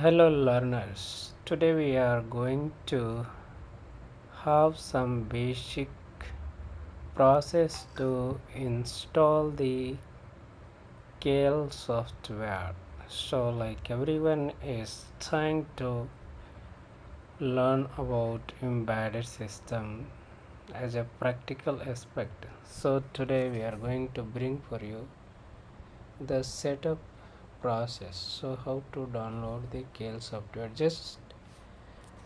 Hello learners, today we are going to have some basic process to install the Keil software. So like everyone is trying to learn about embedded system as a practical aspect. So today we are going to bring for you the setup process. So how to download the Keil software? Just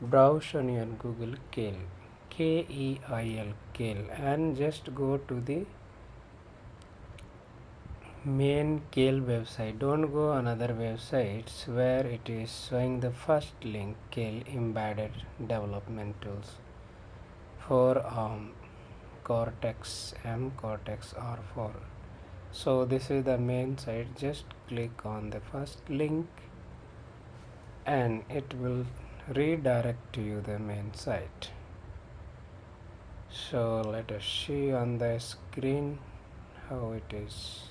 browse on your Google Keil, Keil, Keil, and just go to the main Keil website. Don't go another websites where it is showing the first link, Keil embedded development tools for Cortex M, Cortex R4. So this is the main site. Just click on the first link and it will redirect to you the main site. So let us see on the screen how it is.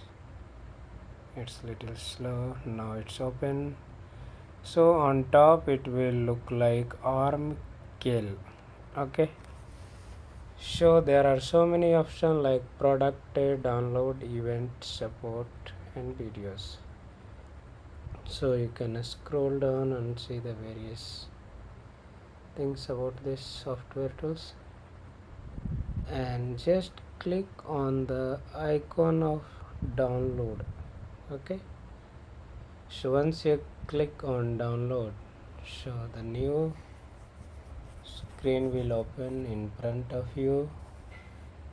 It's little slow. Now it's open. So on top it will look like ARM Keil. Okay. So there are so many options like product, download, event, support, and videos. So you can scroll down and see the various things about this software tools. And just click on the icon of download. Okay, so once you click on download, so the new screen will open in front of you.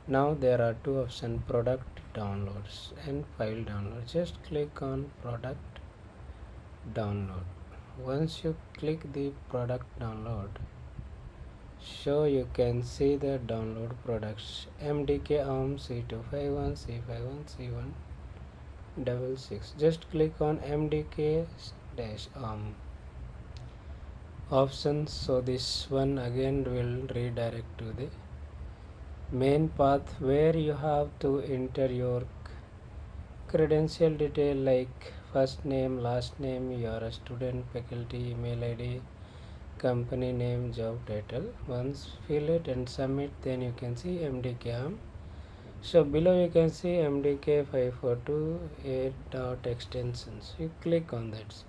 Now there are two options, product downloads and file download. Just click on product download. Once you click the product download, so you can see the download products MDK ARM C251 C51 C1 66. Just click on MDK ARM options. So this one again will redirect to the main path where you have to enter your credential detail like first name, last name, you are a student, faculty, email ID, company name, job title. Once fill it and submit, then you can see MDK ARM. So below you can see MDK 542.8 you click on that.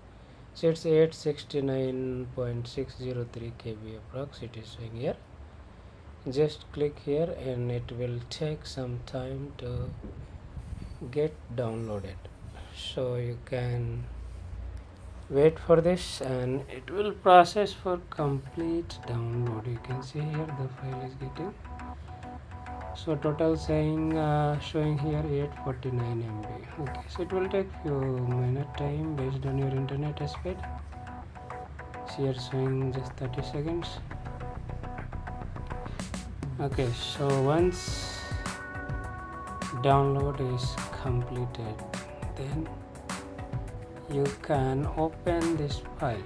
So it's 869.603 KB approx it is showing here. Just click here and it will take some time to get downloaded. So you can wait for this and it will process for complete download. You can see here the file is getting. So total saying showing here 849 MB. Okay, so it will take few minute time based on your internet speed. So here showing just 30 seconds. Okay, so once download is completed, then you can open this file.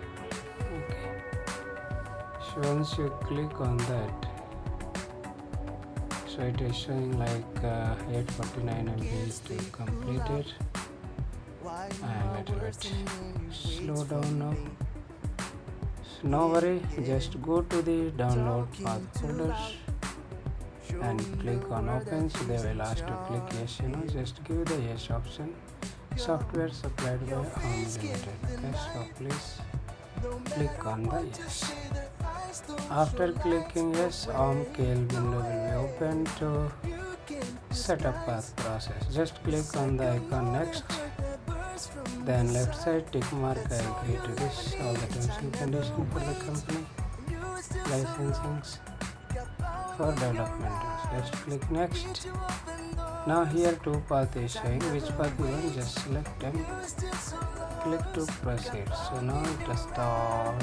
Okay, so once you click on that, so it is showing like 849 MB to complete it, and little bit slow down now. So no worry, just go to the download path folders and click on open. So they will ask to click yes, just give the yes option. Software supplied by ARM Limited. Okay, so please click on the yes. After clicking yes, ARM Keil window will be open to setup path process. Just click on the icon next. Then left side tick mark I agree to this. All the terms and conditions for the company. Licensings for development. Just click next. Now here two path is showing. Which path you want? Just select them. Click to proceed. So now it will start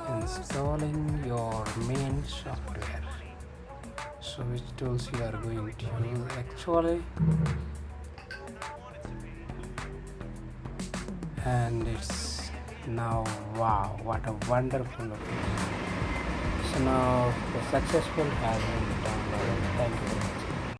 installing your main software. So which tools you are going to use actually, and it's now wow, what a wonderful application. So now the successful has been downloaded. Thank you.